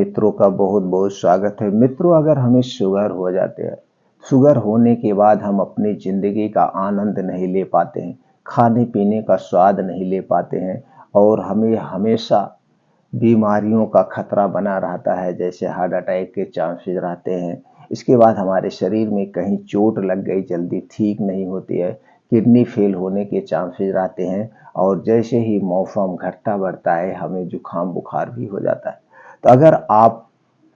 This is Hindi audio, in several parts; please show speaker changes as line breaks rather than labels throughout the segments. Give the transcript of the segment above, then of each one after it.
मित्रों का बहुत बहुत स्वागत है। मित्रों, अगर हमें शुगर हो जाते हैं, शुगर होने के बाद हम अपनी ज़िंदगी का आनंद नहीं ले पाते हैं, खाने पीने का स्वाद नहीं ले पाते हैं और हमें हमेशा बीमारियों का खतरा बना रहता है। जैसे हार्ट अटैक के चांसेस रहते हैं। इसके बाद हमारे शरीर में कहीं चोट लग गई, जल्दी ठीक नहीं होती है। किडनी फेल होने के चांसेस रहते हैं और जैसे ही मौसम घटता बढ़ता है, हमें जुकाम बुखार भी हो जाता है। तो अगर आप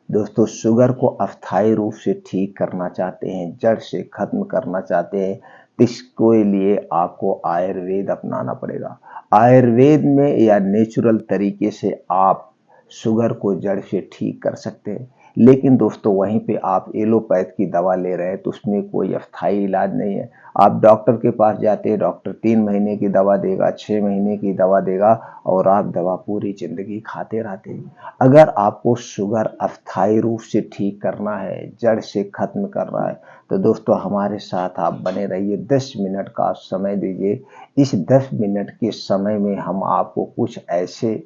दोस्तों शुगर को अस्थायी रूप से ठीक करना चाहते हैं, जड़ से खत्म करना चाहते हैं, तो इसके लिए आपको आयुर्वेद अपनाना पड़ेगा। आयुर्वेद में या नेचुरल तरीके से आप शुगर को जड़ से ठीक कर सकते हैं। लेकिन दोस्तों वहीं पे आप एलोपैथ की दवा ले रहे हैं तो उसमें कोई अस्थायी इलाज नहीं है। आप डॉक्टर के पास जाते हैं, डॉक्टर 3 महीने की दवा देगा, 6 महीने की दवा देगा और आप दवा पूरी जिंदगी खाते रहते हैं। अगर आपको शुगर अस्थायी रूप से ठीक करना है, जड़ से खत्म करना है, तो दोस्तों हमारे साथ आप बने रहिए। 10 मिनट का समय दीजिए। इस 10 मिनट के समय में हम आपको कुछ ऐसे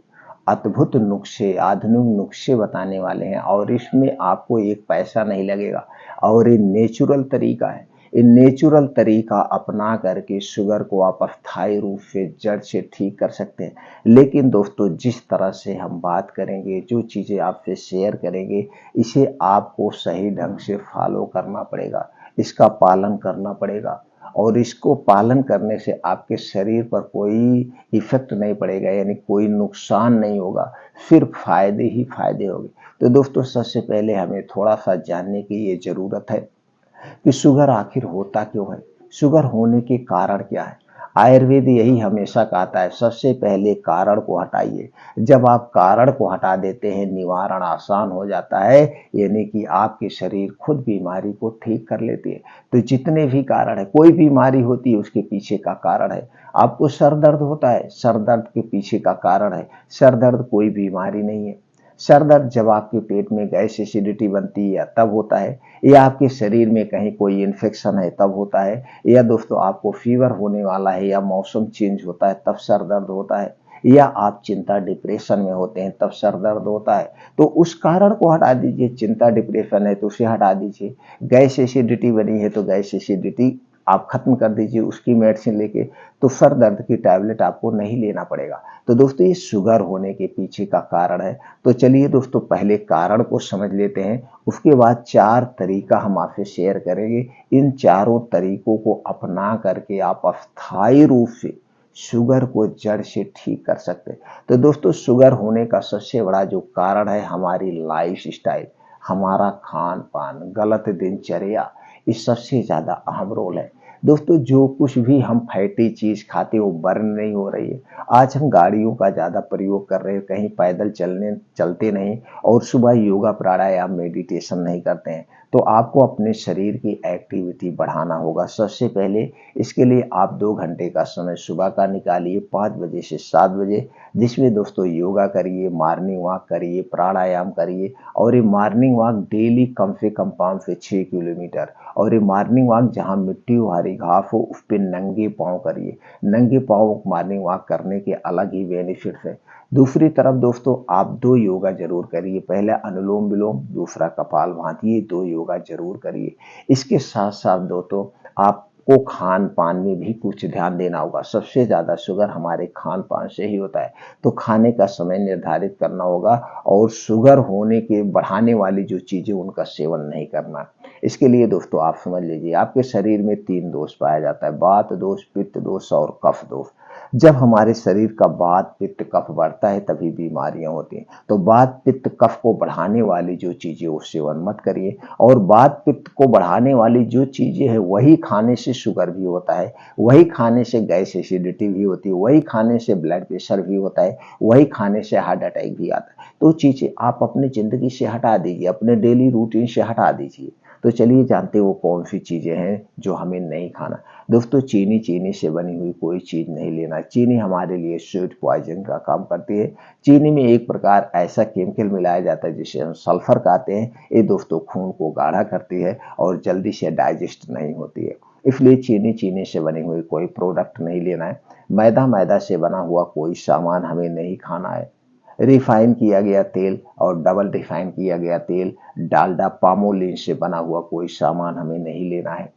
अद्भुत नुस्खे, आधुनिक नुस्खे बताने वाले हैं और इसमें आपको एक पैसा नहीं लगेगा और ये नेचुरल तरीका है। ये नेचुरल तरीका अपना करके शुगर को आप अस्थायी रूप से जड़ से ठीक कर सकते हैं। लेकिन दोस्तों जिस तरह से हम बात करेंगे, जो चीज़ें आपसे शेयर करेंगे, इसे आपको सही ढंग से फॉलो करना पड़ेगा, इसका पालन करना पड़ेगा और इसको पालन करने से आपके शरीर पर कोई इफेक्ट नहीं पड़ेगा, यानी कोई नुकसान नहीं होगा, सिर्फ फायदे ही फायदे होंगे। तो दोस्तों सबसे पहले हमें थोड़ा सा जानने की ये जरूरत है कि शुगर आखिर होता क्यों है, शुगर होने के कारण क्या है। आयुर्वेद यही हमेशा कहता है, सबसे पहले कारण को हटाइए। जब आप कारण को हटा देते हैं, निवारण आसान हो जाता है, यानी कि आपके शरीर खुद बीमारी को ठीक कर लेती है। तो जितने भी कारण है, कोई बीमारी होती है उसके पीछे का कारण है। आपको सर दर्द होता है, सर दर्द के पीछे का कारण है। सर दर्द कोई बीमारी नहीं है। सर दर्द जब आपके पेट में गैस एसिडिटी बनती है तब होता है, या आपके शरीर में कहीं कोई इन्फेक्शन है तब होता है, या दोस्तों आपको फीवर होने वाला है, या मौसम चेंज होता है तब सर दर्द होता है, या आप चिंता डिप्रेशन में होते हैं तब सर दर्द होता है। तो उस कारण को हटा दीजिए। चिंता डिप्रेशन है तो उसे हटा दीजिए। गैस एसिडिटी बनी है तो गैस एसिडिटी आप खत्म कर दीजिए उसकी मेडिसिन लेके, तो सर दर्द की टैबलेट आपको नहीं लेना पड़ेगा। तो दोस्तों ये शुगर होने के पीछे का कारण है। तो चलिए दोस्तों पहले कारण को समझ लेते हैं, उसके बाद 4 तरीका हम आपसे शेयर करेंगे। इन चारों तरीकों को अपना करके आप अस्थायी रूप से शुगर को जड़ से ठीक कर सकते हैं। तो दोस्तों शुगर होने का सबसे बड़ा जो कारण है, हमारी लाइफ स्टाइल, हमारा खान पान, गलत दिनचर्या, इस सबसे ज्यादा अहम रोल है। दोस्तों जो कुछ भी हम फैटी चीज खाते हैं वो बर्न नहीं हो रही है। आज हम गाड़ियों का ज्यादा प्रयोग कर रहे हैं, कहीं पैदल चलते नहीं और सुबह योगा प्राणायाम मेडिटेशन नहीं करते हैं। तो आपको अपने शरीर की एक्टिविटी बढ़ाना होगा। सबसे पहले इसके लिए आप 2 घंटे का समय सुबह का निकालिए, 5 बजे से 7 बजे, जिसमें दोस्तों योगा करिए, मॉर्निंग वॉक करिए, प्राणायाम करिए। और ये मॉर्निंग वॉक डेली कम से कम 5 से 6 किलोमीटर, और ये मॉर्निंग वॉक जहाँ मिट्टी भारी घास हो उस पर नंगे पाँव करिए। नंगे पाँव मॉर्निंग वॉक करने के अलग ही बेनिफिट्स है। दूसरी तरफ दोस्तों आप 2 योगा जरूर करिए। पहला अनुलोम विलोम, दूसरा कपाल भाती, ये 2 योगा जरूर करिए। इसके साथ साथ दोस्तों आपको खान पान में भी कुछ ध्यान देना होगा। सबसे ज्यादा शुगर हमारे खान पान से ही होता है, तो खाने का समय निर्धारित करना होगा और शुगर होने के बढ़ाने वाली जो चीजें उनका सेवन नहीं करना। इसके लिए दोस्तों आप समझ लीजिए, आपके शरीर में 3 दोष पाया जाता है, वात दोष, पित्त दोष और कफ दोष। जब हमारे शरीर का वात पित्त कफ बढ़ता है तभी बीमारियां होती हैं। तो वात पित्त कफ को बढ़ाने वाली जो चीजें वो सेवन मत करिए, और वात पित्त को बढ़ाने वाली जो चीजें हैं वही खाने से शुगर भी होता है, वही खाने से गैस एसिडिटी भी होती है, वही खाने से ब्लड प्रेशर भी होता है, वही खाने से हार्ट अटैक भी आता है। तो चीजें आप अपनी जिंदगी से हटा दीजिए, अपने डेली रूटीन से हटा दीजिए। तो चलिए जानते वो कौन सी चीजें हैं जो हमें नहीं खाना। दोस्तों चीनी से बनी हुई कोई चीज नहीं लेना। चीनी हमारे लिए स्वीट पॉइजन का काम करती है। चीनी में एक प्रकार ऐसा केमिकल मिलाया जाता है जिसे हम सल्फर कहते हैं। ये दोस्तों खून को गाढ़ा करती है और जल्दी से डाइजेस्ट नहीं होती है। इसलिए चीनी से बनी हुई कोई प्रोडक्ट नहीं लेना है। मैदा से बना हुआ कोई सामान हमें नहीं खाना है। रिफाइन किया गया तेल और डबल रिफाइन किया गया तेल, डालडा, पामोलिन से बना हुआ कोई सामान हमें नहीं लेना है।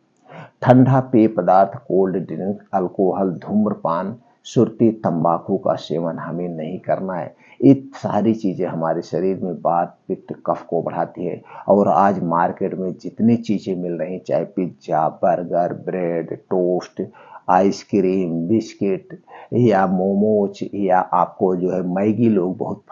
ठंडा पेय पदार्थ, कोल्ड ड्रिंक, अल्कोहल, धूम्रपान, सुर्ती, तंबाकू का सेवन हमें नहीं करना है। ये सारी चीजें हमारे शरीर में वात, पित्त, कफ को बढ़ाती है। और आज मार्केट में जितनी चीजें मिल रही, चाहे pizza, burger, bread, toast, ice cream, biscuit या मोमोज, या आपको जो है मैगी लोग बहुत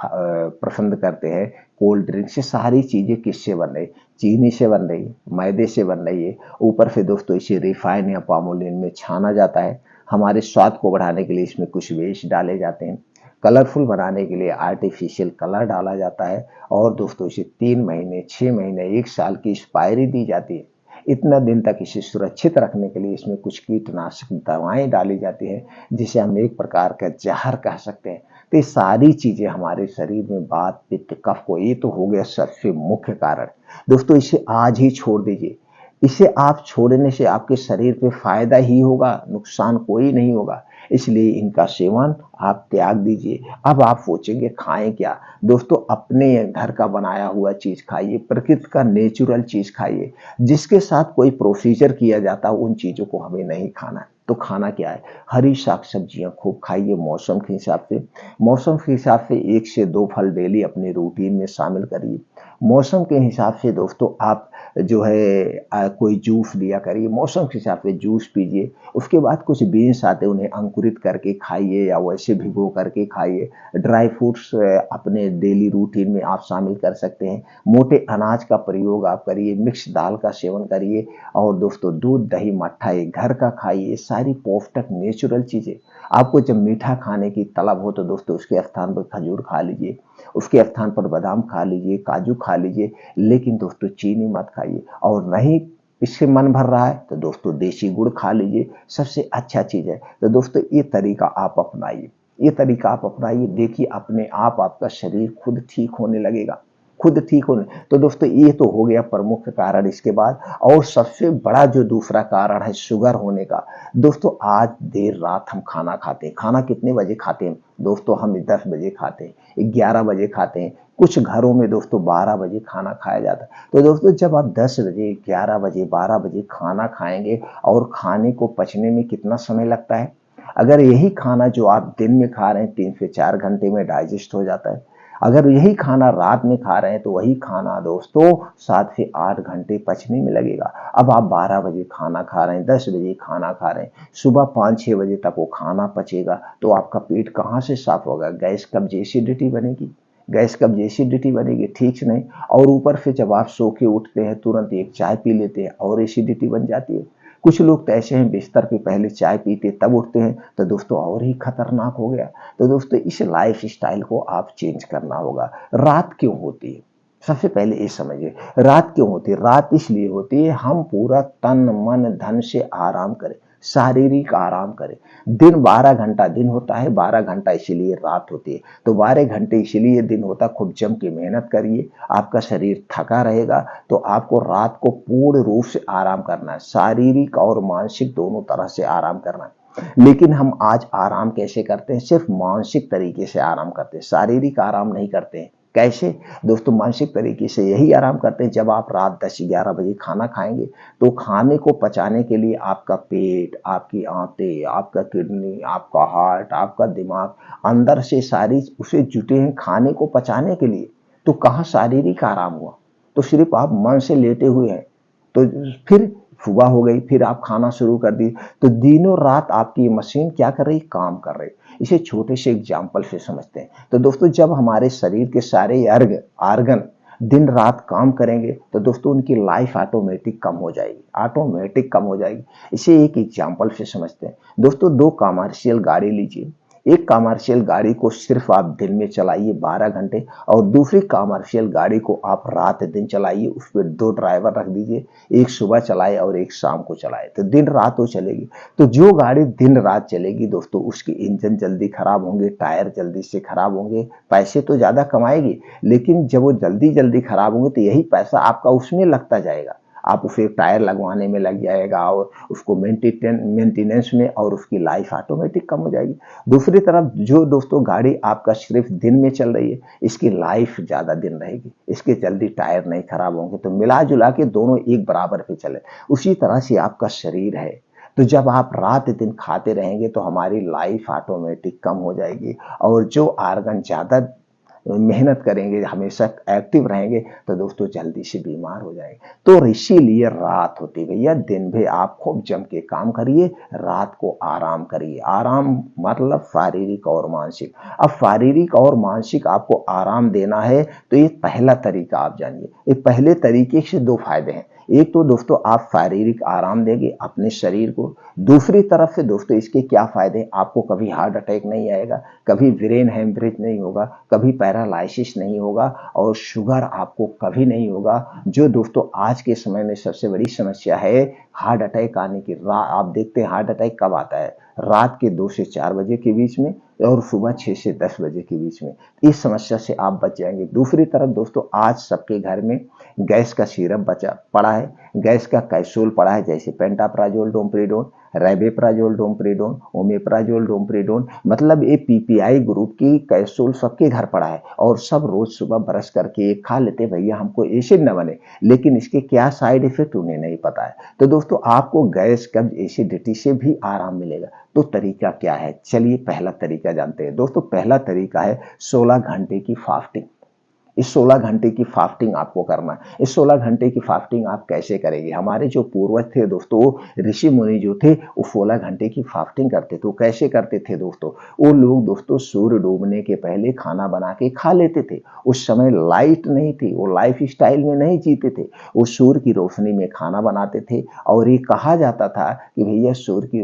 पसंद करते हैं, कोल्ड ड्रिंक, से सारी चीजें किससे बन रही? चीनी से बन रही है, मैदे से बन रही है। ऊपर से दोस्तों इसे रिफाइन या पामोलिन में छाना जाता है। हमारे स्वाद को बढ़ाने के लिए इसमें कुछ वेस्ट डाले जाते हैं। कलरफुल बनाने के लिए आर्टिफिशियल कलर डाला जाता है। और दोस्तों इसे 3 महीने, 6 महीने, 1 साल की एक्सपायरी दी जाती है। इतना दिन तक इसे सुरक्षित रखने के लिए इसमें कुछ कीटनाशक दवाएं डाली जाती है, जिसे हम एक प्रकार का जहर कह सकते हैं। तो ये सारी चीजें हमारे शरीर में वात, पित्त, कफ को, ये तो हो गया सबसे मुख्य कारण। दोस्तों इसे आज ही छोड़ दीजिए। इसे आप छोड़ने से आपके शरीर पे फायदा ही होगा, नुकसान कोई नहीं होगा। इसलिए इनका सेवन आप त्याग दीजिए। अब आप सोचेंगे खाएं क्या? दोस्तों अपने घर का बनाया हुआ चीज खाइए, प्रकृति का नेचुरल चीज खाइए। जिसके साथ कोई प्रोसीजर किया जाता है उन चीजों को हमें नहीं खाना है। तो खाना क्या है? हरी साग सब्जियां खूब खाइए मौसम के हिसाब से। मौसम के हिसाब से 1 से 2 फल डेली अपने रूटीन में शामिल करिए। मौसम के हिसाब से दोस्तों आप जो है कोई जूस लिया करिए, मौसम के हिसाब से जूस पीजिए। उसके बाद कुछ बीन्स आते हैं, उन्हें अंकुरित करके खाइए या वैसे भिगो करके खाइए। ड्राई फ्रूट्स अपने डेली रूटीन में आप शामिल कर सकते हैं। मोटे अनाज का प्रयोग आप करिए, मिक्स दाल का सेवन करिए। और दोस्तों दूध, दही, मट्ठा ये घर का खाइए। सारी पौष्टिक नेचुरल चीजें। आपको जब मीठा खाने की तलब हो तो दोस्तों उसके स्थान पर खजूर खा लीजिए, उसके स्थान पर बादाम खा लीजिए, काजू खा लीजिए। लेकिन दोस्तों चीनी मत खाइए। और नहीं इससे मन भर रहा है तो दोस्तों देसी गुड़ खा लीजिए, सबसे अच्छा चीज है। तो दोस्तों ये तरीका आप अपनाइए, ये तरीका आप अपनाइए। देखिए अपने आप आपका शरीर खुद ठीक होने लगेगा, खुद ठीक होने। तो दोस्तों ये तो हो गया प्रमुख कारण। इसके बाद और सबसे बड़ा जो दूसरा कारण है शुगर होने का। दोस्तों आज देर रात हम खाना खाते हैं। खाना कितने बजे खाते हैं दोस्तों? हम 10 बजे खाते हैं, 11 बजे खाते हैं। कुछ घरों में दोस्तों 12 बजे खाना खाया जाता है। तो दोस्तों जब आप 10 बजे, 11 बजे, 12 बजे खाना खाएंगे और खाने को पचने में कितना समय लगता है? अगर यही खाना जो आप दिन में खा रहे हैं 3 से 4 घंटे में डाइजेस्ट हो जाता है। अगर यही खाना रात में खा रहे हैं तो वही खाना दोस्तों 7 से 8 घंटे पचने में लगेगा। अब आप 12 बजे खाना खा रहे हैं, 10 बजे खाना खा रहे हैं, सुबह 5-6 बजे तक वो खाना पचेगा तो आपका पेट कहाँ से साफ होगा? गैस कब्ज, एसिडिटी बनेगी, गैस कब्ज एसिडिटी बनेगी, ठीक से नहीं। और ऊपर से जब आप सो के उठते हैं तुरंत एक चाय पी लेते हैं और एसिडिटी बन जाती है। कुछ लोग तो ऐसे हैं बिस्तर पे पहले चाय पीते तब उठते हैं, तो दोस्तों और ही खतरनाक हो गया। तो दोस्तों इस लाइफ स्टाइल को आप चेंज करना होगा। रात क्यों होती है? सबसे पहले ये समझिए, रात क्यों होती है? रात इसलिए होती है हम पूरा तन मन धन से आराम करें, शारीरिक आराम करें। दिन 12 घंटा दिन होता है, 12 घंटा इसीलिए रात होती है। तो 12 घंटे इसीलिए दिन होता है। खूब जम के मेहनत करिए, आपका शरीर थका रहेगा तो आपको रात को पूर्ण रूप से आराम करना है, शारीरिक और मानसिक दोनों तरह से आराम करना है। लेकिन हम आज आराम कैसे करते हैं? सिर्फ मानसिक तरीके से आराम करते हैं, शारीरिक आराम नहीं करते हैं। कैसे दोस्तों? मानसिक तरीके से यही आराम करते हैं, जब आप रात 10-11 बजे खाना खाएंगे तो खाने को पचाने के लिए आपका पेट, आपकी आंतें, आपका किडनी, आपका हार्ट, आपका दिमाग अंदर से सारी उसे जुटे हैं खाने को पचाने के लिए। तो कहाँ शारीरिक आराम हुआ? तो सिर्फ आप मन से लेटे हुए हैं। तो फिर सुबह हो गई, फिर आप खाना शुरू कर दी, तो दिनों रात आपकी मशीन क्या कर रही? काम कर रही। इसे छोटे से एग्जाम्पल से समझते हैं। तो दोस्तों जब हमारे शरीर के सारे आर्गन दिन रात काम करेंगे तो दोस्तों उनकी लाइफ ऑटोमेटिक कम हो जाएगी, ऑटोमेटिक कम हो जाएगी। इसे एक एग्जाम्पल से समझते हैं। दोस्तों 2 कमर्शियल गाड़ी लीजिए। एक कमर्शियल गाड़ी को सिर्फ आप दिन में चलाइए 12 घंटे और दूसरी कमर्शियल गाड़ी को आप रात दिन चलाइए। उस पर 2 ड्राइवर रख दीजिए, एक सुबह चलाए और एक शाम को चलाए, तो दिन रात वो चलेगी। तो जो गाड़ी दिन रात चलेगी दोस्तों उसके इंजन जल्दी खराब होंगे, टायर जल्दी से खराब होंगे, पैसे तो ज्यादा कमाएगी लेकिन जब वो जल्दी जल्दी खराब होंगे तो यही पैसा आपका उसमें लगता जाएगा। आप उसे टायर लगवाने में लग जाएगा और उसको मेंटेनेंस में, और उसकी लाइफ ऑटोमेटिक कम हो जाएगी। दूसरी तरफ जो दोस्तों गाड़ी आपका सिर्फ दिन में चल रही है, इसकी लाइफ ज़्यादा दिन रहेगी, इसके जल्दी टायर नहीं खराब होंगे। तो मिला जुला के दोनों एक बराबर पे चले। उसी तरह से आपका शरीर है, तो जब आप रात दिन खाते रहेंगे तो हमारी लाइफ ऑटोमेटिक कम हो जाएगी, और जो आर्गन ज़्यादा मेहनत करेंगे, हमेशा एक्टिव रहेंगे, तो दोस्तों जल्दी से बीमार हो जाएंगे। तो इसीलिए रात होती है भैया, दिन भी आप खूब जम के काम करिए, रात को आराम करिए। आराम मतलब शारीरिक और मानसिक। अब शारीरिक और मानसिक आपको आराम देना है, तो ये पहला तरीका आप जानिए। ये पहले तरीके से दो फायदे हैं। एक तो दोस्तों आप शारीरिक आराम देंगे अपने शरीर को, दूसरी तरफ से दोस्तों इसके क्या फायदे, आपको कभी हार्ट अटैक नहीं आएगा, कभी ब्रेन हेमरेज नहीं होगा, कभी पैरालिसिस नहीं होगा, और शुगर आपको कभी नहीं होगा। जो दोस्तों आज के समय में सबसे बड़ी समस्या है हार्ट अटैक आने की। आप देखते हैं हार्ट अटैक कब आता है, रात के 2 से 4 बजे के बीच में, और सुबह 6 से 10 बजे के बीच में। इस समस्या से आप बच जाएंगे। दूसरी तरफ दोस्तों आज सबके घर में गैस का सिरप बचा पड़ा है, गैस का कैप्सूल पड़ा है, जैसे पेंटाप्राजोल, डोमप्रिडोन, रेबेप्राजोल, डोमप्रिडोन, ओमेप्राजोल, डोमप्रिडोन, मतलब ये पीपीआई ग्रुप की कैप्सूल सबके घर पड़ा है, और सब रोज सुबह ब्रश करके खा लेते भैया हमको एसिड न बने, लेकिन इसके क्या साइड इफेक्ट उन्हें नहीं पता है। तो दोस्तों आपको गैस कब्ज एसिडिटी से भी आराम मिलेगा। तो तरीका क्या है, चलिए पहला तरीका जानते हैं। दोस्तों पहला तरीका है 16 घंटे की फास्टिंग। इस 16 घंटे की फास्टिंग आपको करना है। इस 16 घंटे की फास्टिंग आप कैसे करेंगे, हमारे जो पूर्वज थे दोस्तों, ऋषि मुनि जो थे, वो 16 घंटे की फास्टिंग करते थे। वो कैसे करते थे दोस्तों, वो लोग दोस्तों सूर्य डूबने के पहले खाना बना के खा लेते थे। उस समय लाइट नहीं थी, वो लाइफ स्टाइल में नहीं जीते थे, वो सूर्य की रोशनी में खाना बनाते थे। और ये कहा जाता था कि भैया सूर्य की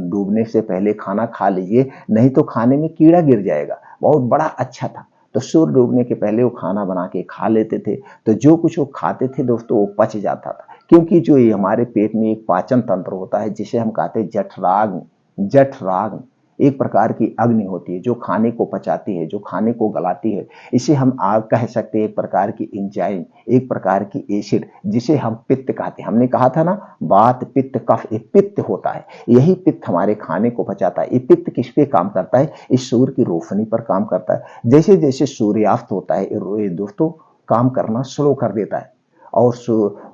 डूबने से पहले खाना खा लीजिए, नहीं तो खाने में कीड़ा गिर जाएगा। बहुत बड़ा अच्छा था। तो सूर्य डूबने के पहले वो खाना बना के खा लेते थे। तो जो कुछ वो खाते थे दोस्तों वो पच जाता था, क्योंकि जो ये हमारे पेट में एक पाचन तंत्र होता है, जिसे हम कहते हैं जठराग्नि। जठराग्नि एक प्रकार की अग्नि होती है जो खाने को पचाती है, जो खाने को गलाती है। इसे हम आग कह सकते हैं, एक प्रकार की एंजाइम, एक प्रकार की एसिड, जिसे हम पित्त कहते हैं। हमने कहा था ना, वात पित्त कफ, एक पित्त होता है। यही पित्त हमारे खाने को पचाता है। ये पित्त किस पे काम करता है, इस सूर्य की रोशनी पर काम करता है। जैसे जैसे सूर्यास्त होता है ये दोस्तों काम करना स्लो कर देता है, और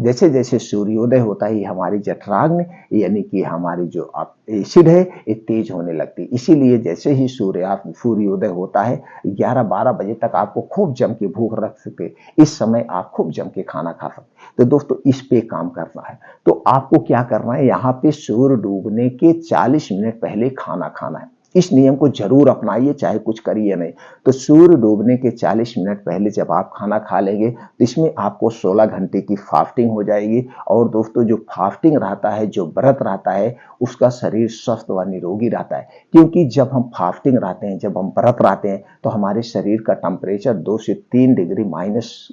जैसे जैसे सूर्योदय होता है, ये हमारी जठराग्नि यानी कि हमारी जो एसिड है ये तेज होने लगती है। इसीलिए जैसे ही सूर्योदय होता है 11-12 बजे तक आपको खूब जम के भूख रख सकते, इस समय आप खूब जम के खाना खा सकते। तो दोस्तों इस पे काम करना है। तो आपको क्या करना है, यहाँ पे सूर्य डूबने के 40 मिनट पहले खाना खाना है। इस नियम को जरूर अपनाइए, चाहे कुछ करिए नहीं। तो सूर्य डूबने के 40 मिनट पहले जब आप खाना खा लेंगे, तो इसमें आपको 16 घंटे की फास्टिंग हो जाएगी। और दोस्तों जो फास्टिंग रहता है, जो व्रत रहता है, उसका शरीर स्वस्थ व निरोगी रहता है। क्योंकि जब हम फास्टिंग रहते हैं, जब हम व्रत रहते हैं, तो हमारे शरीर का टेम्परेचर 2 से 3 डिग्री माइनस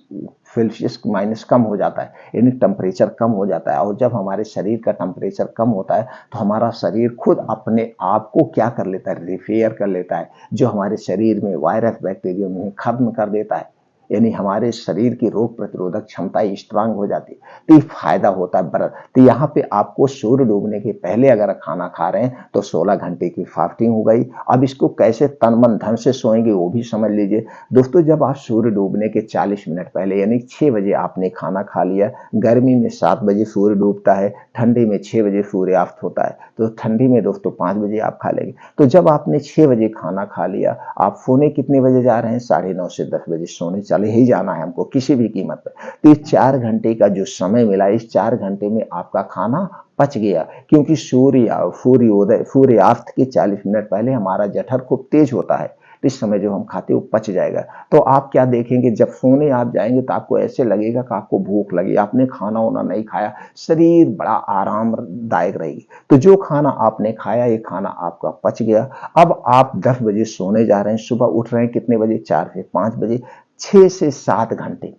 सेल्सियस माइनस कम हो जाता है, यानी टेम्परेचर कम हो जाता है। और जब हमारे शरीर का टेम्परेचर कम होता है, तो हमारा शरीर खुद अपने आप को क्या कर लेता है, रिपेयर कर लेता है। जो हमारे शरीर में वायरस बैक्टीरिया में खत्म कर देता है, यानी हमारे शरीर की रोग प्रतिरोधक क्षमता स्ट्रांग हो जाती है। तो ये फायदा होता है व्रत। तो यहाँ पे आपको सूर्य डूबने के पहले अगर खाना खा रहे हैं तो 16 घंटे की फास्टिंग हो गई। अब इसको कैसे तन मन धन से सोएंगे वो भी समझ लीजिए। दोस्तों जब आप सूर्य डूबने के 40 मिनट पहले यानी 6 बजे आपने खाना खा लिया, गर्मी में 7 बजे सूर्य डूबता है, ठंडी में 6 बजे सूर्यास्त होता है, तो ठंडी में दोस्तों 5 बजे आप खा लेंगे। तो जब आपने 6 बजे खाना खा लिया, आप सोने कितने बजे जा रहे हैं, 9:30 से 10 बजे सोने चले ही जाना है हमको किसी भी कीमत पर। तो इस 4 घंटे का जो समय मिला, इस 4 घंटे में आपका खाना पच गया, क्योंकि सूर्यास्त के 40 मिनट पहले हमारा जठर खूब तेज होता है। तो इस समय जो हम खाते वो पच जाएगा। तो आप क्या देखेंगे, जब सोने आप जाएंगे तो आपको ऐसे लगेगा कि आपको भूख लगी, आपने खाना वाना नहीं खाया, शरीर बड़ा आरामदायक रहेगी। तो जो खाना आपने खाया ये खाना आपका पच गया। अब आप 10 बजे सोने जा रहे हैं, सुबह उठ रहे हैं कितने बजे, 4 से 5 बजे। 6 से 7 घंटे,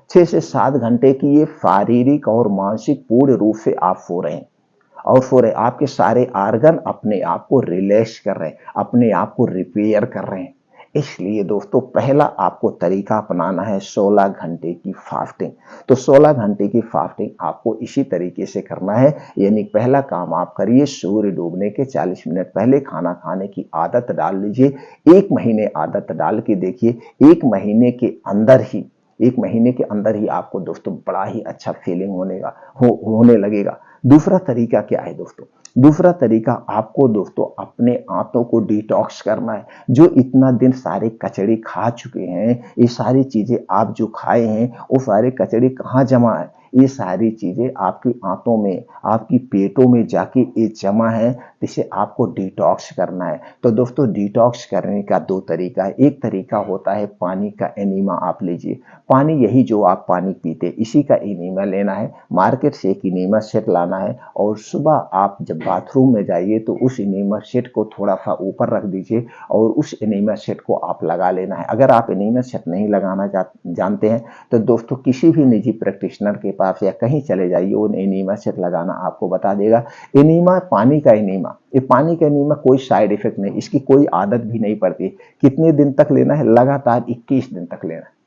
6 से 7 घंटे की ये शारीरिक और मानसिक पूर्ण रूप से आप सो रहे हैं, और सो रहे आपके सारे आर्गन अपने आप को रिलैक्स कर रहे हैं, अपने आप को रिपेयर कर रहे हैं। इसलिए दोस्तों पहला आपको तरीका अपनाना है 16 घंटे की फास्टिंग। तो 16 घंटे की फास्टिंग आपको इसी तरीके से करना है, यानी पहला काम आप करिए, सूर्य डूबने के 40 मिनट पहले खाना खाने की आदत डाल लीजिए। 1 महीने आदत डाल के देखिए, 1 महीने के अंदर ही 1 महीने के अंदर ही आपको दोस्तों बड़ा ही अच्छा फीलिंग होने लगेगा। दूसरा तरीका क्या है दोस्तों? दूसरा तरीका आपको दोस्तों अपने आंतों को डिटॉक्स करना है। जो इतना दिन सारे कचड़े खा चुके हैं, ये सारी चीजें आप जो खाए हैं, वो सारे कचड़े कहाँ जमा है? ये सारी चीजें आपकी आंतों में, आपकी पेटों में जाके ये जमा है, जिसे आपको डिटॉक्स करना है। तो दोस्तों डिटॉक्स करने का 2 तरीका है। एक तरीका होता है पानी का एनीमा आप लीजिए। पानी, यही जो आप पानी पीते इसी का एनीमा लेना है। मार्केट से एक एनीमा सेट लाना है और सुबह आप जब बाथरूम में जाइए तो उस एनीमा सेट को थोड़ा सा ऊपर रख दीजिए और उस एनीमा सेट को आप लगा लेना है। अगर आप एनीमा सेट नहीं लगाना जानते हैं तो दोस्तों किसी भी निजी प्रैक्टिशनर के पास या कहीं चले जाइए, वो एनीमा सेट लगाना आपको बता देगा। एनीमा, पानी का एनीमा, ये पानी का एनीमा कोई साइड इफेक्ट नहीं, इसकी कोई आदत भी नहीं पड़ती। कितने दिन तक लेना है? लगातार 21 दिन तक लेना है।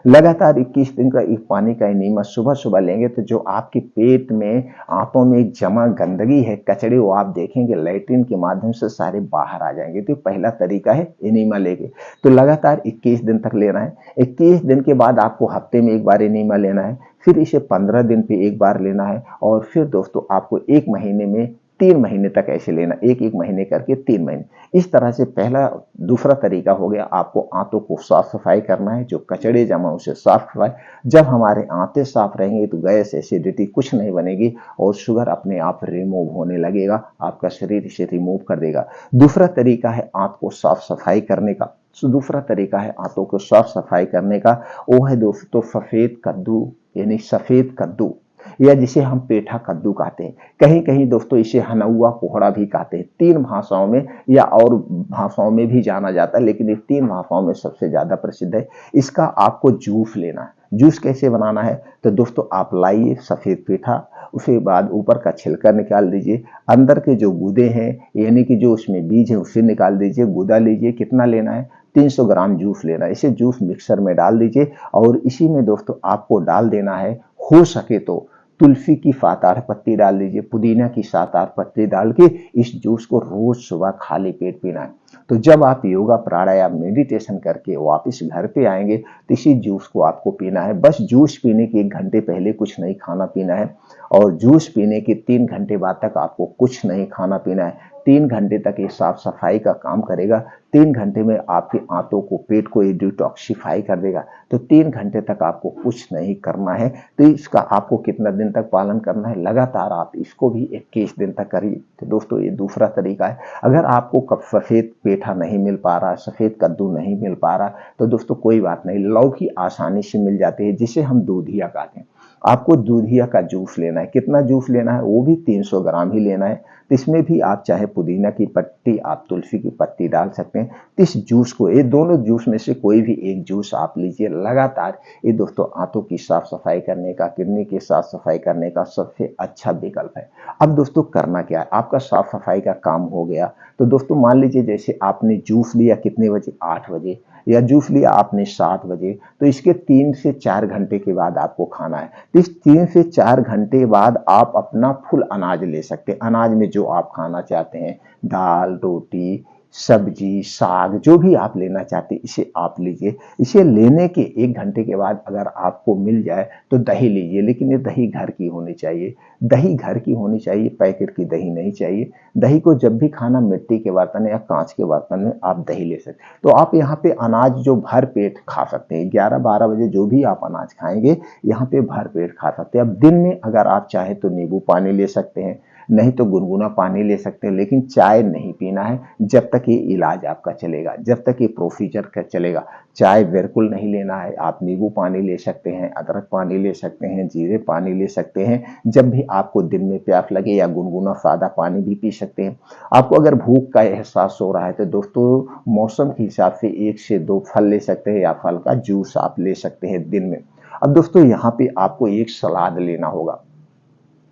लगातार 21 दिन का एक पानी का एनीमा सुबह सुबह लेंगे तो जो आपके पेट में, आंतों में एक जमा गंदगी है, कचड़े, वो आप देखेंगे लैट्रिन के माध्यम से सारे बाहर आ जाएंगे। तो पहला तरीका है एनीमा लेके। तो लगातार 21 दिन तक लेना है। 21 दिन के बाद आपको हफ्ते में एक बार एनीमा लेना है, फिर इसे 15 दिन पे एक बार लेना है और फिर दोस्तों आपको 1 महीने में 3 महीने तक ऐसे लेना, 1-1 महीने करके 3 महीने। इस तरह से पहला, दूसरा तरीका हो गया, आपको आंतों को साफ सफाई करना है, जो कचड़े जमा उसे साफ सफाई। जब हमारे आंतें साफ रहेंगे तो गैस, एसिडिटी कुछ नहीं बनेगी और शुगर अपने आप रिमूव होने लगेगा, आपका शरीर इसे रिमूव कर देगा। दूसरा तरीका है आंत को साफ सफाई करने का। दूसरा तरीका है आंतों को साफ सफाई करने का, वो है दोस्तों सफेद कद्दू, यानी सफेद कद्दू, या जिसे हम पेठा कद्दू कहते हैं। कहीं कहीं दोस्तों इसे हनौआ कोहड़ा भी कहते हैं। 3 भाषाओं में या और भाषाओं में भी जाना जाता है, लेकिन ये 3 भाषाओं में सबसे ज्यादा प्रसिद्ध है। इसका आपको जूस लेना है। जूस कैसे बनाना है? तो दोस्तों आप लाइए सफेद पेठा, उसके बाद ऊपर का छिलका निकाल दीजिए, अंदर के जो गूदे हैं, यानी कि जो उसमें बीज है, उसे निकाल दीजिए, गूदा लीजिए। कितना लेना है? 300 ग्राम जूस लेना है। इसे जूस मिक्सर में डाल दीजिए और इसी में दोस्तों आपको डाल देना है, हो सके तो तुलसी की 7-8 पत्ती डाल दीजिए, पुदीना की 7-8 पत्ती डाल के इस जूस को रोज सुबह खाली पेट पीना है। तो जब आप योगा, प्राणायाम, मेडिटेशन करके वापस घर पे आएंगे तो इसी जूस को आपको पीना है। बस जूस पीने के 1 घंटे पहले कुछ नहीं खाना पीना है और जूस पीने के 3 घंटे बाद तक आपको कुछ नहीं खाना पीना है। 3 घंटे तक ये साफ सफाई का काम करेगा। 3 घंटे में आपके आंतों को, पेट को ये डिटॉक्सिफाई कर देगा। तो 3 घंटे तक आपको कुछ नहीं करना है। तो इसका आपको कितना दिन तक पालन करना है? लगातार आप इसको भी 21 दिन तक करिए। तो दोस्तों ये दूसरा तरीका है। अगर आपको सफेद पेठा नहीं मिल पा रहा, सफेद कद्दू नहीं मिल पा रहा, तो दोस्तों कोई बात नहीं, लौकी आसानी से मिल जाती है, जिसे हम दूधिया कहते हैं। आपको दूधिया का जूस लेना है। कितना जूस लेना है? वो भी 300 ग्राम ही लेना है। तो इसमें भी आप चाहे पुदीना की पत्ती, आप तुलसी की पत्ती डाल सकते हैं। तो इस जूस को, ये दोनों जूस में से कोई भी एक जूस आप लीजिए लगातार। ये दोस्तों आंतों की साफ सफाई करने का, किडनी की साफ सफाई करने का सबसे अच्छा विकल्प है। अब दोस्तों करना क्या है? आपका साफ सफाई का काम हो गया तो दोस्तों मान लीजिए जैसे आपने जूस लिया कितने बजे? 8 बजे, या जूस लिया आपने 7 बजे, तो इसके 3 से 4 घंटे के बाद आपको खाना है। तो इस 3 से 4 घंटे बाद आप अपना फुल अनाज ले सकते हैं। अनाज में जो आप खाना चाहते हैं, दाल, रोटी, सब्जी, साग, जो भी आप लेना चाहते हैं इसे आप लीजिए। इसे लेने के 1 घंटे के बाद अगर आपको मिल जाए तो दही लीजिए, लेकिन ये दही घर की होनी चाहिए। दही घर की होनी चाहिए, पैकेट की दही नहीं चाहिए। दही को जब भी खाना, मिट्टी के बर्तन या कांच के बर्तन में आप दही ले सकते हैं। तो आप यहाँ पे अनाज जो भर पेट खा सकते हैं, 11-12 बजे जो भी आप अनाज खाएंगे यहाँ पे भर पेट खा सकते हैं। अब दिन में अगर आप चाहें तो नींबू पानी ले सकते हैं, नहीं तो गुनगुना पानी ले सकते हैं, लेकिन चाय नहीं पीना है जब तक ये इलाज आपका चलेगा, जब तक ये प्रोसीजर का चलेगा। चाय बिल्कुल नहीं लेना है। आप नींबू पानी ले सकते हैं, अदरक पानी ले सकते हैं, जीरे पानी ले सकते हैं। जब भी आपको दिन में प्यास लगे, या गुनगुना सादा पानी भी पी सकते हैं। आपको अगर भूख का एहसास हो रहा है तो दोस्तों मौसम के हिसाब से 1 से 2 फल ले सकते हैं या फल का जूस आप ले सकते हैं दिन में। अब दोस्तों यहाँ पे आपको एक सलाद लेना होगा।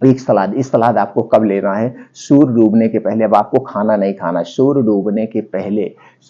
एक सलाद, इस सलाद आपको कब लेना है? सूर्य डूबने के पहले। अब आपको खाना नहीं खाना, सूर्य डूबने के पहले,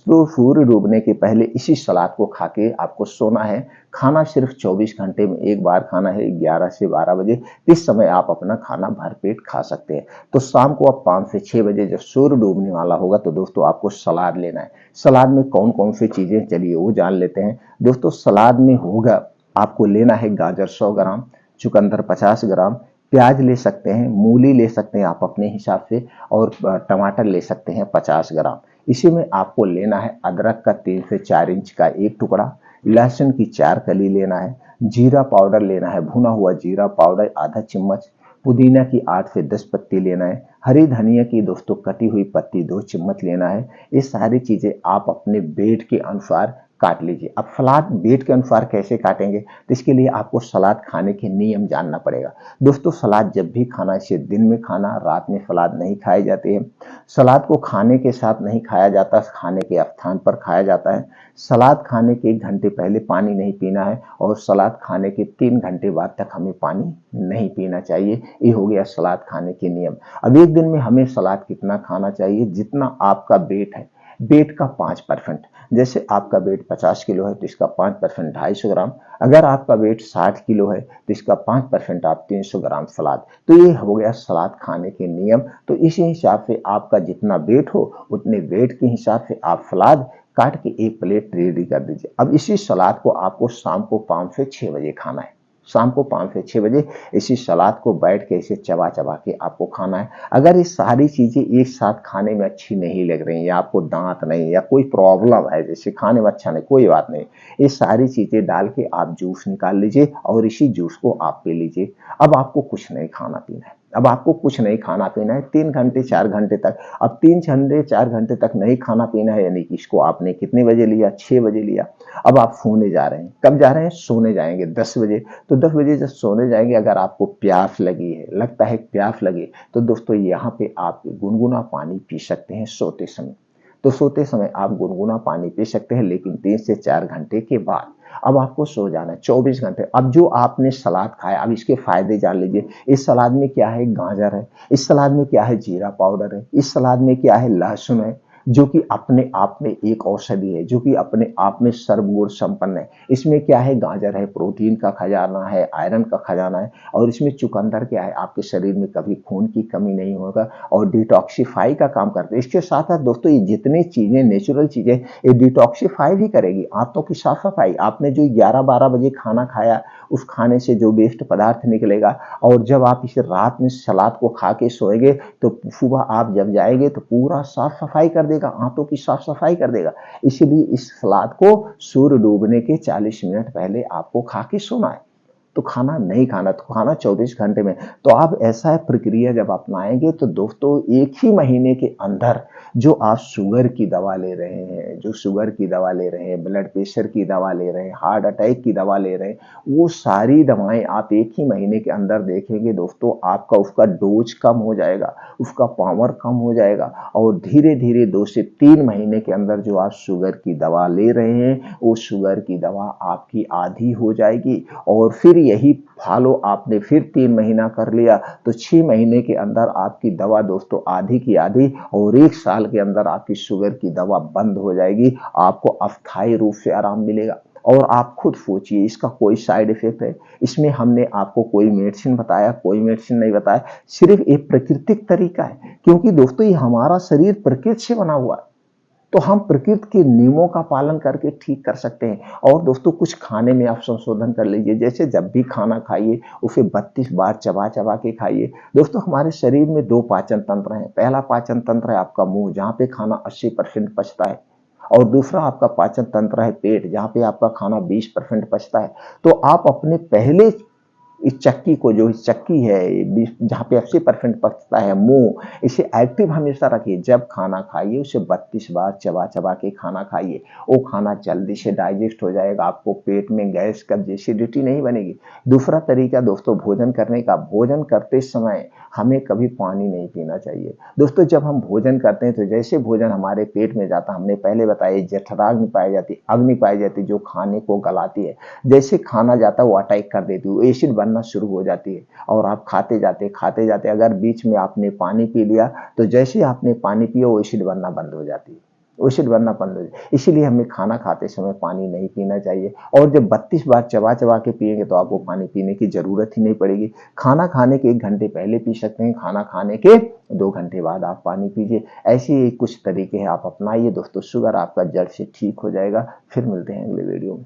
तो सूर्य डूबने के पहले इसी सलाद को खा के आपको सोना है। खाना सिर्फ 24 घंटे में एक बार खाना है, 11 से 12 बजे। इस समय आप अपना खाना भरपेट खा सकते हैं। तो शाम को आप 5 से 6 बजे जब सूर्य डूबने वाला होगा तो दोस्तों आपको सलाद लेना है। सलाद में कौन कौन सी चीजें, चलिए वो जान लेते हैं। दोस्तों सलाद में होगा, आपको लेना है गाजर 100 ग्राम, चुकंदर 50 ग्राम, प्याज ले सकते हैं, मूली ले सकते हैं आप अपने हिसाब से, और टमाटर ले सकते हैं 50 ग्राम। इसी में आपको लेना है अदरक का 3 से 4 इंच का एक टुकड़ा, लहसुन की 4 कली लेना है, जीरा पाउडर लेना है, भुना हुआ जीरा पाउडर आधा चम्मच, पुदीना की 8 से 10 पत्ती लेना है, हरी धनिया की दोस्तों कटी हुई पत्ती 2 चम्मच लेना है। ये सारी चीजें आप अपने वेट के अनुसार काट लीजिए। अब सलाद वेट के अनुसार कैसे काटेंगे, तो इसके लिए आपको सलाद खाने के नियम जानना पड़ेगा। दोस्तों सलाद जब भी खाना, इसे दिन में खाना, रात में सलाद नहीं खाए जाते हैं। सलाद को खाने के साथ नहीं खाया जाता, खाने के स्थान पर खाया जाता है। सलाद खाने के 1 घंटे पहले पानी नहीं पीना है, और सलाद खाने के 3 घंटे बाद तक हमें पानी नहीं पीना चाहिए। ये हो गया सलाद खाने के नियम। अब एक दिन में हमें सलाद कितना खाना चाहिए? जितना आपका वेट है, वेट का 5%। जैसे आपका वेट 50 किलो है तो इसका 5% 250 ग्राम। अगर आपका वेट 60 किलो है तो इसका 5% आप 300 ग्राम सलाद। तो ये हो गया सलाद खाने के नियम। तो इसी हिसाब से आपका जितना वेट हो उतने वेट के हिसाब से आप सलाद काट के एक प्लेट रेडी कर दीजिए। अब इसी सलाद को आपको शाम को 5 से 6 बजे खाना है। शाम को 5 से 6 बजे इसी सलाद को बैठ के इसे चबा चबा के आपको खाना है। अगर ये सारी चीजें एक साथ खाने में अच्छी नहीं लग रही, या आपको दांत नहीं या कोई प्रॉब्लम है, जैसे खाने में अच्छा नहीं, कोई बात नहीं, ये सारी चीजें डाल के आप जूस निकाल लीजिए और इसी जूस को आप पी लीजिए। अब आपको कुछ नहीं खाना पीना है, अब आपको कुछ नहीं खाना पीना है 3 घंटे 4 घंटे तक। अब 3 घंटे 4 घंटे तक नहीं खाना पीना है, यानी कि इसको आपने कितने बजे लिया? 6 बजे लिया। अब आप सोने जा रहे हैं, कब जा रहे हैं? सोने जाएंगे 10 बजे। तो 10 बजे जब सोने जाएंगे, अगर आपको प्यास लगी है, लगता है प्यास लगी, तो दोस्तों यहाँ पे आप गुनगुना पानी पी सकते हैं सोते समय। तो सोते समय आप गुनगुना पानी पी सकते हैं, लेकिन 3 से 4 घंटे के बाद। अब आपको सो जाना है 24 घंटे। अब जो आपने सलाद खाया, अब इसके फायदे जान लीजिए। इस सलाद में क्या है? गाजर है। इस सलाद में क्या है? जीरा पाउडर है। इस सलाद में क्या है? लहसुन है, जो कि अपने आप में एक औषधि है, जो कि अपने आप में सर्वगुण संपन्न है। इसमें क्या है? गाजर है, प्रोटीन का खजाना है, आयरन का खजाना है। और इसमें चुकंदर क्या है? आपके शरीर में कभी खून की कमी नहीं होगा और डिटॉक्सिफाई का काम करते हैं। इसके साथ साथ दोस्तों ये जितनी चीजें, नेचुरल चीजें, ये डिटॉक्सिफाई भी करेगी। आंतों की साफ सफाई, आपने जो 11-12 बजे खाना खाया, उस खाने से जो वेस्ट पदार्थ निकलेगा, और जब आप इसे रात में सलाद को खा के सोएंगे तो सुबह आप जब जाएंगे तो पूरा साफ सफाई कर देगा, आंतों की साफ सफाई कर देगा। इसीलिए इस सलाद को सूर्य डूबने के 40 मिनट पहले आपको खा के सोना है। तो खाना नहीं खाना, तो खाना 24 घंटे में। तो आप ऐसा प्रक्रिया जब अपनाएंगे तो दोस्तों एक ही महीने के अंदर जो आप शुगर की दवा ले रहे हैं, जो शुगर की दवा ले रहे हैं, ब्लड प्रेशर की दवा ले रहे हैं, हार्ट अटैक की दवा ले रहे हैं, वो सारी दवाएं आप एक ही महीने के अंदर देखेंगे दोस्तों, आपका उसका डोज कम हो जाएगा, उसका पावर कम हो जाएगा, और धीरे धीरे 2 से 3 महीने के अंदर जो आप शुगर की दवा ले रहे हैं, वो शुगर की दवा आपकी आधी हो जाएगी। और फिर यही फॉलो आपने फिर 3 महीना कर लिया तो 6 महीने के अंदर आपकी दवा दोस्तों आधी की आधी, और 1 साल के अंदर आपकी शुगर की दवा बंद हो जाएगी। आपको अस्थायी रूप से आराम मिलेगा। और आप खुद सोचिए, इसका कोई साइड इफेक्ट है? इसमें हमने आपको कोई मेडिसिन बताया? कोई मेडिसिन नहीं बताया। सिर्फ एक प्राकृतिक तरीका है, क्योंकि दोस्तों ये हमारा शरीर प्रकृति से बना हुआ है। तो हम प्रकृति के नियमों का पालन करके ठीक कर सकते हैं। और दोस्तों कुछ खाने में आप संशोधन कर लीजिए, जैसे जब भी खाना खाइए उसे 32 बार चबा चबा के खाइए। दोस्तों हमारे शरीर में 2 पाचन तंत्र हैं। पहला पाचन तंत्र है आपका मुंह, जहाँ पे खाना 80% पचता है, और दूसरा आपका पाचन तंत्र है पेट, जहाँ पे आपका खाना 20% पचता है। तो आप अपने पहले इस चक्की को, जो इस चक्की है जहाँ पे 80% पकता है मुंह, इसे एक्टिव हमेशा रखिए। जब खाना खाइए उसे 32 बार चबा चबा के खाना खाइए। वो खाना जल्दी से डाइजेस्ट हो जाएगा, आपको पेट में गैस कब्ज एसिडिटी नहीं बनेगी। दूसरा तरीका दोस्तों भोजन करने का, भोजन करते समय हमें कभी पानी नहीं पीना चाहिए। दोस्तों जब हम भोजन करते हैं तो जैसे भोजन हमारे पेट में जाता, हमने पहले बताया जठराग्नि पाई जाती, अग्नि पाई जाती, जो खाने को गलाती है। जैसे खाना जाता है वो अटैक कर देती है, एसिड बनना बनना शुरू हो जाती है और आप खाते जाते अगर बीच में आपने पानी पी लिया तो जैसे ही आपने पानी पिया वो एसिड बनना बंद हो जाती है, एसिड बनना बंद हो जाए। इसीलिए हमें खाना खाते समय पानी नहीं पीना चाहिए और जब 32 बार चबा-चबा के पिएँगे तो आपको पानी पीने की ज़रूरत ही नहीं पड़ेगी। खाना खाने के 1 घंटे पहले पी सकते हैं, खाना खाने के 2 घंटे बाद आप पानी पीजिए। ऐसे ही कुछ तरीके हैं, आप अपनाइए दोस्तों, शुगर आपका जड़ से ठीक हो जाएगा। फिर मिलते हैं अगले वीडियो में।